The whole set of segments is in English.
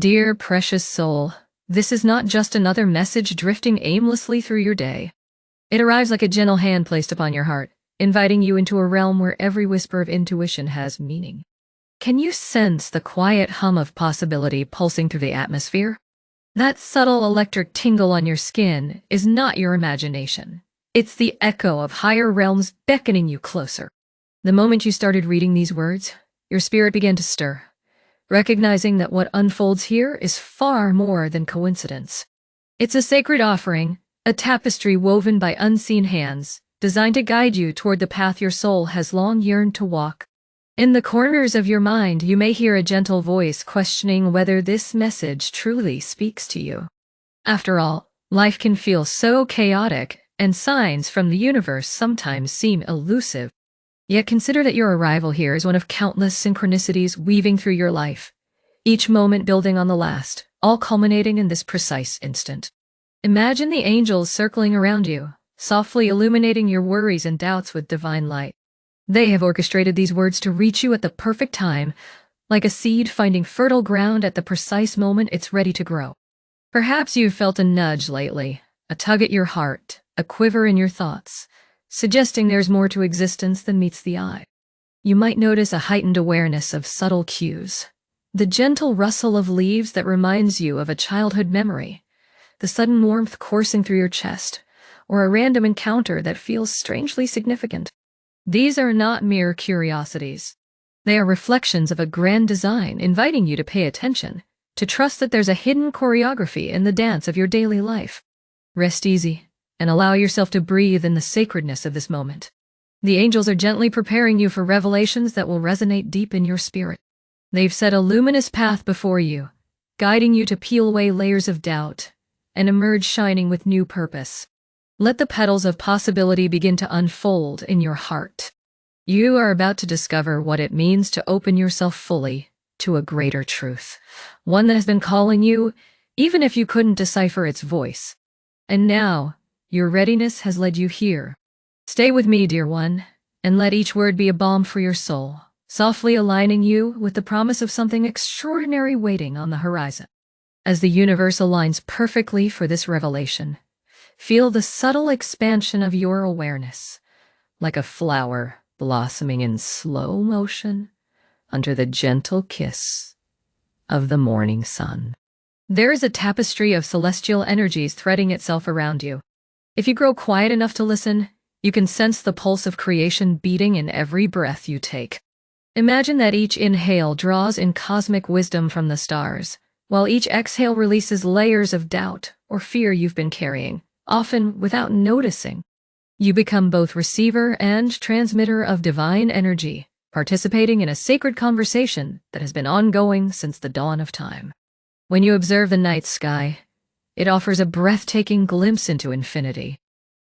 Dear precious soul, this is not just another message drifting aimlessly through your day. It arrives like a gentle hand placed upon your heart, inviting you into a realm where every whisper of intuition has meaning. Can you sense the quiet hum of possibility pulsing through the atmosphere? That subtle electric tingle on your skin is not your imagination. It's the echo of higher realms beckoning you closer. The moment you started reading these words, your spirit began to stir, recognizing that what unfolds here is far more than coincidence. It's a sacred offering, a tapestry woven by unseen hands, designed to guide you toward the path your soul has long yearned to walk. In the corners of your mind, you may hear a gentle voice questioning whether this message truly speaks to you. After all, life can feel so chaotic, and signs from the universe sometimes seem elusive. Yet consider that your arrival here is one of countless synchronicities weaving through your life, each moment building on the last, all culminating in this precise instant. Imagine the angels circling around you, softly illuminating your worries and doubts with divine light. They have orchestrated these words to reach you at the perfect time, like a seed finding fertile ground at the precise moment it's ready to grow. Perhaps you've felt a nudge lately, a tug at your heart, a quiver in your thoughts, suggesting there's more to existence than meets the eye. You might notice a heightened awareness of subtle cues, the gentle rustle of leaves that reminds you of a childhood memory, the sudden warmth coursing through your chest, or a random encounter that feels strangely significant. These are not mere curiosities. They are reflections of a grand design inviting you to pay attention, to trust that there's a hidden choreography in the dance of your daily life. Rest easy and allow yourself to breathe in the sacredness of this moment. The angels are gently preparing you for revelations that will resonate deep in your spirit. They've set a luminous path before you, guiding you to peel away layers of doubt and emerge shining with new purpose. Let the petals of possibility begin to unfold in your heart. You are about to discover what it means to open yourself fully to a greater truth, one that has been calling you, even if you couldn't decipher its voice. And now, your readiness has led you here. Stay with me, dear one, and let each word be a balm for your soul, softly aligning you with the promise of something extraordinary waiting on the horizon. As the universe aligns perfectly for this revelation, feel the subtle expansion of your awareness, like a flower blossoming in slow motion under the gentle kiss of the morning sun. There is a tapestry of celestial energies threading itself around you. If you grow quiet enough to listen, you can sense the pulse of creation beating in every breath you take. Imagine that each inhale draws in cosmic wisdom from the stars, while each exhale releases layers of doubt or fear you've been carrying, often without noticing. You become both receiver and transmitter of divine energy, participating in a sacred conversation that has been ongoing since the dawn of time. When you observe the night sky, it offers a breathtaking glimpse into infinity.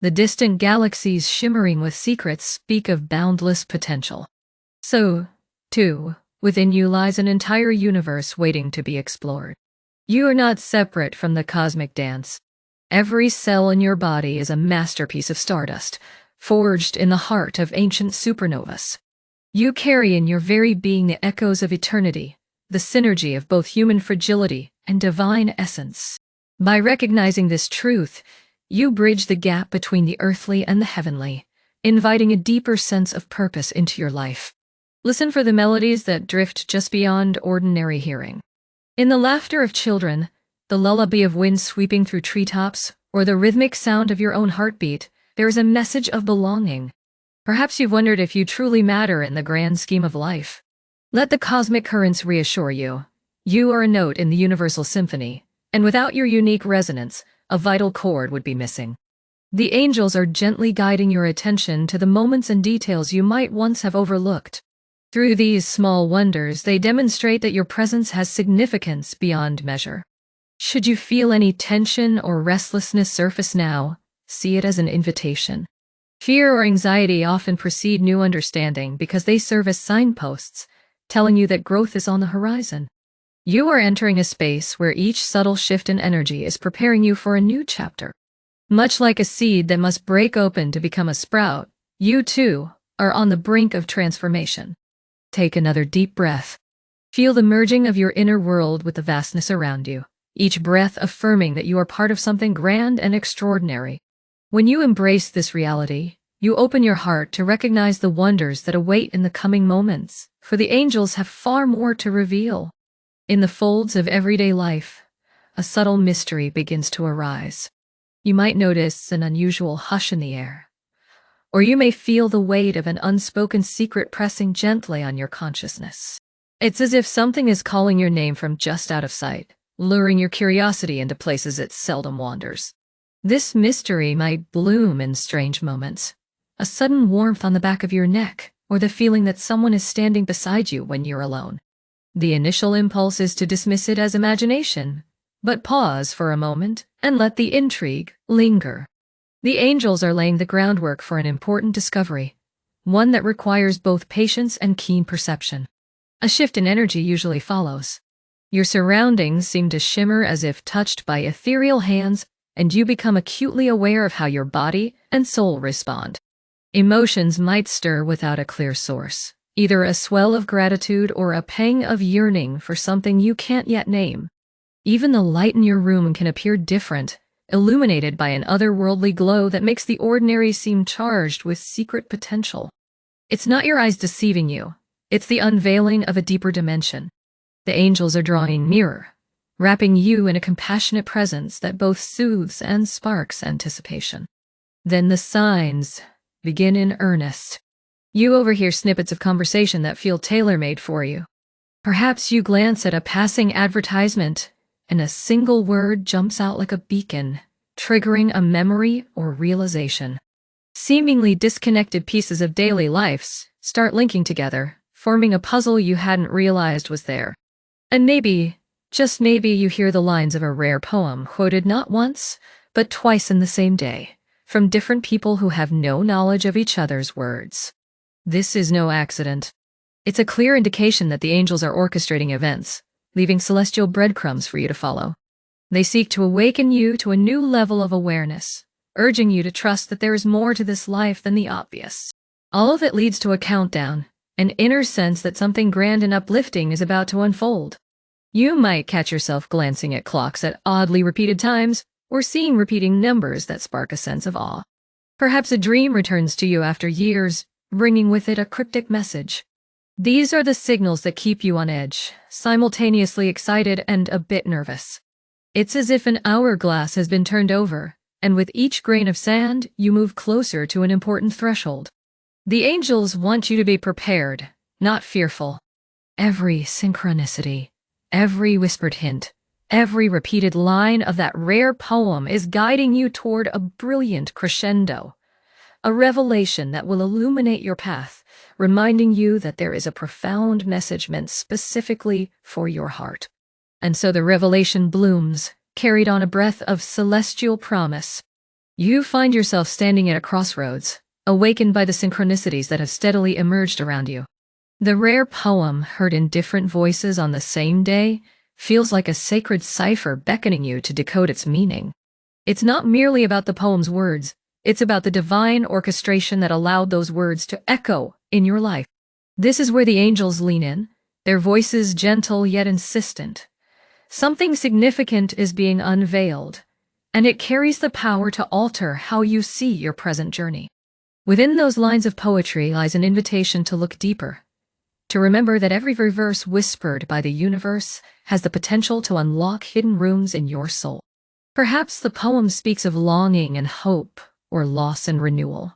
The distant galaxies shimmering with secrets speak of boundless potential. So, too, within you lies an entire universe waiting to be explored. You are not separate from the cosmic dance. Every cell in your body is a masterpiece of stardust, forged in the heart of ancient supernovas. You carry in your very being the echoes of eternity, the synergy of both human fragility and divine essence. By recognizing this truth, you bridge the gap between the earthly and the heavenly, inviting a deeper sense of purpose into your life. Listen for the melodies that drift just beyond ordinary hearing. In the laughter of children, the lullaby of wind sweeping through treetops, or the rhythmic sound of your own heartbeat, there is a message of belonging. Perhaps you've wondered if you truly matter in the grand scheme of life. Let the cosmic currents reassure you. You are a note in the universal symphony, and without your unique resonance, a vital chord would be missing. The angels are gently guiding your attention to the moments and details you might once have overlooked. Through these small wonders, they demonstrate that your presence has significance beyond measure. Should you feel any tension or restlessness surface now, see it as an invitation. Fear or anxiety often precede new understanding because they serve as signposts, telling you that growth is on the horizon. You are entering a space where each subtle shift in energy is preparing you for a new chapter. Much like a seed that must break open to become a sprout, you too are on the brink of transformation. Take another deep breath. Feel the merging of your inner world with the vastness around you, each breath affirming that you are part of something grand and extraordinary. When you embrace this reality, you open your heart to recognize the wonders that await in the coming moments, for the angels have far more to reveal. In the folds of everyday life, a subtle mystery begins to arise. You might notice an unusual hush in the air, or you may feel the weight of an unspoken secret pressing gently on your consciousness. It's as if something is calling your name from just out of sight, luring your curiosity into places it seldom wanders. This mystery might bloom in strange moments, a sudden warmth on the back of your neck, or the feeling that someone is standing beside you when you're alone. The initial impulse is to dismiss it as imagination, but pause for a moment and let the intrigue linger. The angels are laying the groundwork for an important discovery, one that requires both patience and keen perception. A shift in energy usually follows. Your surroundings seem to shimmer as if touched by ethereal hands, and you become acutely aware of how your body and soul respond. Emotions might stir without a clear source, either a swell of gratitude or a pang of yearning for something you can't yet name. Even the light in your room can appear different, illuminated by an otherworldly glow that makes the ordinary seem charged with secret potential. It's not your eyes deceiving you, it's the unveiling of a deeper dimension. The angels are drawing nearer, wrapping you in a compassionate presence that both soothes and sparks anticipation. Then the signs begin in earnest. You overhear snippets of conversation that feel tailor-made for you. Perhaps you glance at a passing advertisement, and a single word jumps out like a beacon, triggering a memory or realization. Seemingly disconnected pieces of daily life start linking together, forming a puzzle you hadn't realized was there. And maybe, just maybe, you hear the lines of a rare poem quoted not once, but twice in the same day, from different people who have no knowledge of each other's words. This is no accident. It's a clear indication that the angels are orchestrating events, leaving celestial breadcrumbs for you to follow. They seek to awaken you to a new level of awareness, urging you to trust that there is more to this life than the obvious. All of it leads to a countdown, an inner sense that something grand and uplifting is about to unfold. You might catch yourself glancing at clocks at oddly repeated times, or seeing repeating numbers that spark a sense of awe. Perhaps a dream returns to you after years, bringing with it a cryptic message. These are the signals that keep you on edge, simultaneously excited and a bit nervous. It's as if an hourglass has been turned over, and with each grain of sand, you move closer to an important threshold. The angels want you to be prepared, not fearful. Every synchronicity, every whispered hint, every repeated line of that rare poem is guiding you toward a brilliant crescendo, a revelation that will illuminate your path, reminding you that there is a profound message meant specifically for your heart. And so the revelation blooms, carried on a breath of celestial promise. You find yourself standing at a crossroads, awakened by the synchronicities that have steadily emerged around you. The rare poem, heard in different voices on the same day, feels like a sacred cipher beckoning you to decode its meaning. It's not merely about the poem's words, it's about the divine orchestration that allowed those words to echo in your life. This is where the angels lean in, their voices gentle yet insistent. Something significant is being unveiled, and it carries the power to alter how you see your present journey. Within those lines of poetry lies an invitation to look deeper, to remember that every verse whispered by the universe has the potential to unlock hidden rooms in your soul. Perhaps the poem speaks of longing and hope, or loss and renewal,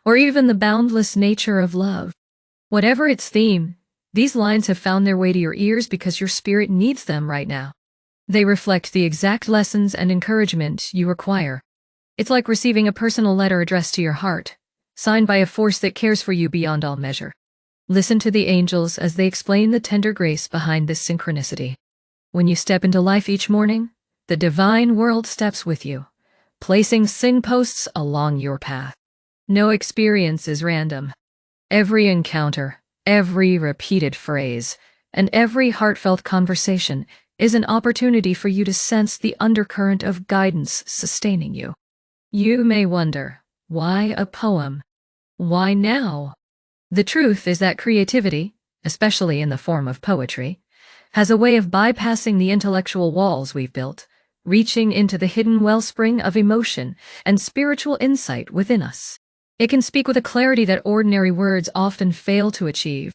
or even the boundless nature of love. Whatever its theme, these lines have found their way to your ears because your spirit needs them right now. They reflect the exact lessons and encouragement you require. It's like receiving a personal letter addressed to your heart, signed by a force that cares for you beyond all measure. Listen to the angels as they explain the tender grace behind this synchronicity. When you step into life each morning, the divine world steps with you, placing signposts along your path. No experience is random. Every encounter, every repeated phrase, and every heartfelt conversation is an opportunity for you to sense the undercurrent of guidance sustaining you. You may wonder, why a poem? Why now? The truth is that creativity, especially in the form of poetry, has a way of bypassing the intellectual walls we've built, reaching into the hidden wellspring of emotion and spiritual insight within us. It can speak with a clarity that ordinary words often fail to achieve.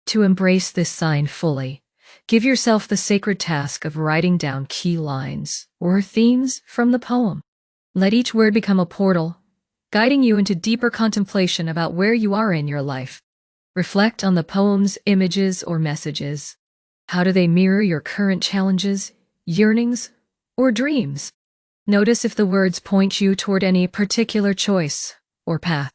To embrace this sign fully, give yourself the sacred task of writing down key lines or themes from the poem. Let each word become a portal, guiding you into deeper contemplation about where you are in your life. Reflect on the poem's images or messages. How do they mirror your current challenges, yearnings, or dreams? Notice if the words point you toward any particular choice or path.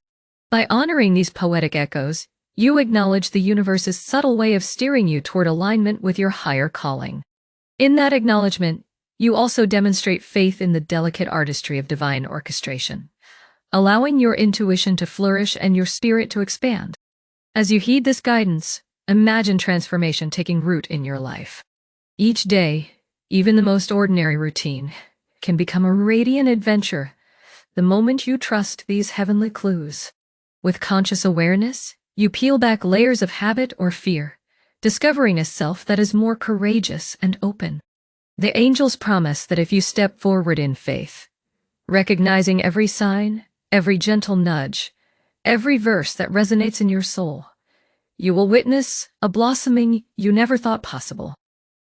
By honoring these poetic echoes, you acknowledge the universe's subtle way of steering you toward alignment with your higher calling. In that acknowledgement, you also demonstrate faith in the delicate artistry of divine orchestration, allowing your intuition to flourish and your spirit to expand. As you heed this guidance, imagine transformation taking root in your life. Each day, even the most ordinary routine, can become a radiant adventure the moment you trust these heavenly clues. With conscious awareness, you peel back layers of habit or fear, discovering a self that is more courageous and open. The angels promise that if you step forward in faith, recognizing every sign, every gentle nudge, every verse that resonates in your soul, you will witness a blossoming you never thought possible.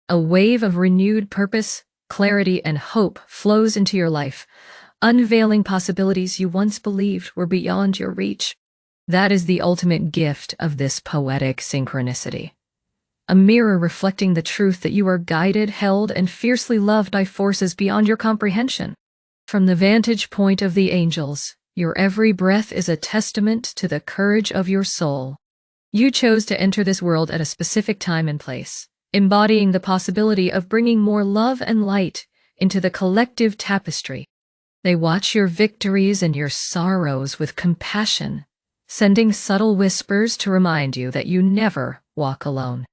A wave of renewed purpose, clarity, and hope flows into your life, unveiling possibilities you once believed were beyond your reach. That is the ultimate gift of this poetic synchronicity. A mirror reflecting the truth that you are guided, held, and fiercely loved by forces beyond your comprehension. From the vantage point of the angels, your every breath is a testament to the courage of your soul. You chose to enter this world at a specific time and place, embodying the possibility of bringing more love and light into the collective tapestry. They watch your victories and your sorrows with compassion, sending subtle whispers to remind you that you never walk alone.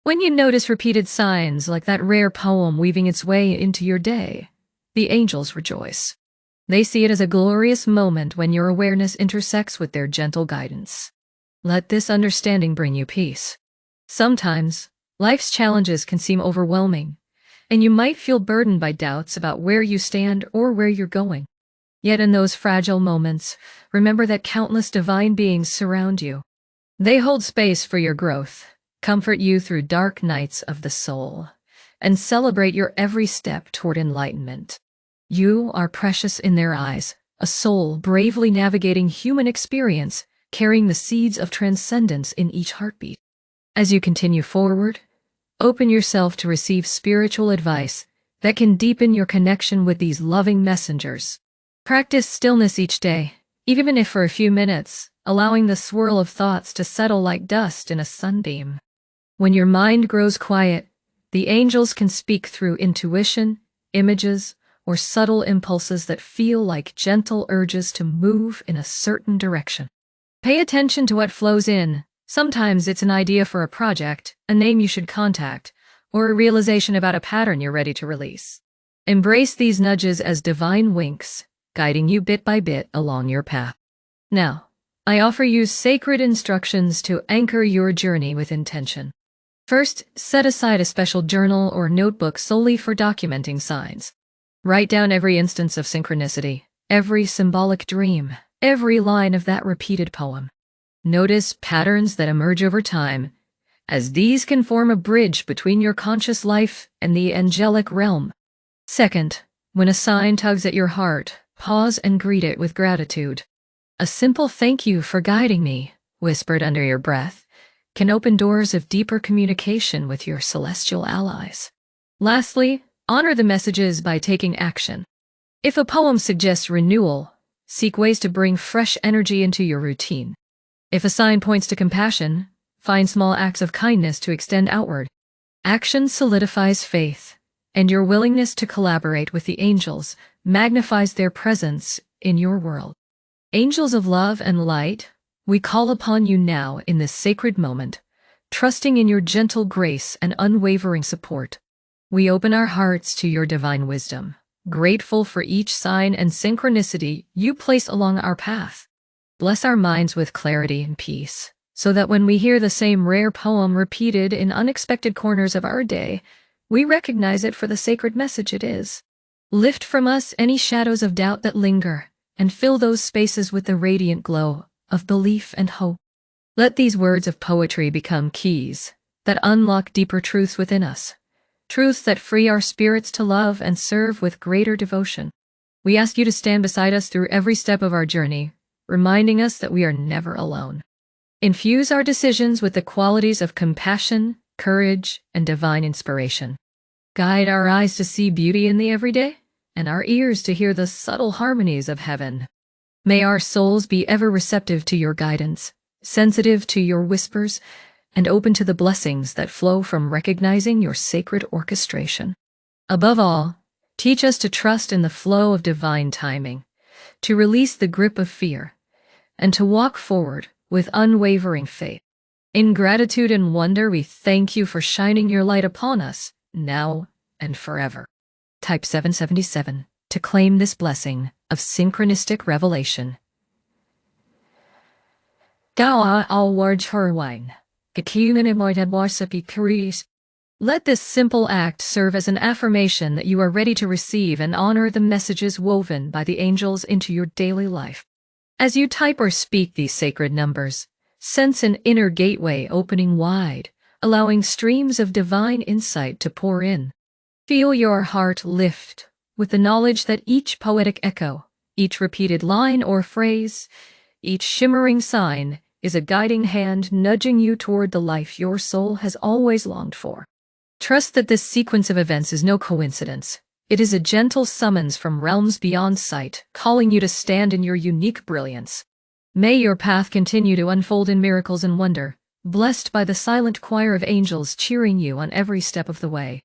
When you notice repeated signs like that rare poem weaving its way into your day, the angels rejoice. They see it as a glorious moment when your awareness intersects with their gentle guidance. Let this understanding bring you peace. Sometimes, life's challenges can seem overwhelming, and you might feel burdened by doubts about where you stand or where you're going. Yet in those fragile moments, remember that countless divine beings surround you. They hold space for your growth, comfort you through dark nights of the soul, and celebrate your every step toward enlightenment. You are precious in their eyes, a soul bravely navigating human experience, carrying the seeds of transcendence in each heartbeat. As you continue forward, open yourself to receive spiritual advice that can deepen your connection with these loving messengers. Practice stillness each day, even if for a few minutes, allowing the swirl of thoughts to settle like dust in a sunbeam. When your mind grows quiet, the angels can speak through intuition, images, or subtle impulses that feel like gentle urges to move in a certain direction. Pay attention to what flows in. Sometimes it's an idea for a project, a name you should contact, or a realization about a pattern you're ready to release. Embrace these nudges as divine winks, guiding you bit by bit along your path. Now, I offer you sacred instructions to anchor your journey with intention. First, set aside a special journal or notebook solely for documenting signs. Write down every instance of synchronicity, every symbolic dream, every line of that repeated poem. Notice patterns that emerge over time, as these can form a bridge between your conscious life and the angelic realm. Second, when a sign tugs at your heart, pause and greet it with gratitude. A simple "thank you for guiding me," whispered under your breath, can open doors of deeper communication with your celestial allies. Lastly, honor the messages by taking action. If a poem suggests renewal, seek ways to bring fresh energy into your routine. If a sign points to compassion, find small acts of kindness to extend outward. Action solidifies faith, and your willingness to collaborate with the angels magnifies their presence in your world. Angels of love and light, we call upon you now in this sacred moment, trusting in your gentle grace and unwavering support. We open our hearts to your divine wisdom, grateful for each sign and synchronicity you place along our path. Bless our minds with clarity and peace, so that when we hear the same rare poem repeated in unexpected corners of our day, we recognize it for the sacred message it is. Lift from us any shadows of doubt that linger, and fill those spaces with the radiant glow of belief and hope. Let these words of poetry become keys that unlock deeper truths within us, truths that free our spirits to love and serve with greater devotion. We ask you to stand beside us through every step of our journey, reminding us that we are never alone. Infuse our decisions with the qualities of compassion, courage, and divine inspiration. Guide our eyes to see beauty in the everyday, and our ears to hear the subtle harmonies of heaven. May our souls be ever receptive to your guidance, sensitive to your whispers, and open to the blessings that flow from recognizing your sacred orchestration. Above all, teach us to trust in the flow of divine timing, to release the grip of fear, and to walk forward with unwavering faith. In gratitude and wonder, we thank you for shining your light upon us, now and forever. Type 777 to claim this blessing of synchronistic revelation. Let this simple act serve as an affirmation that you are ready to receive and honor the messages woven by the angels into your daily life. As you type or speak these sacred numbers, sense an inner gateway opening wide, allowing streams of divine insight to pour in. Feel your heart lift with the knowledge that each poetic echo, each repeated line or phrase, each shimmering sign is a guiding hand nudging you toward the life your soul has always longed for. Trust that this sequence of events is no coincidence. It is a gentle summons from realms beyond sight, calling you to stand in your unique brilliance. May your path continue to unfold in miracles and wonder, blessed by the silent choir of angels cheering you on every step of the way.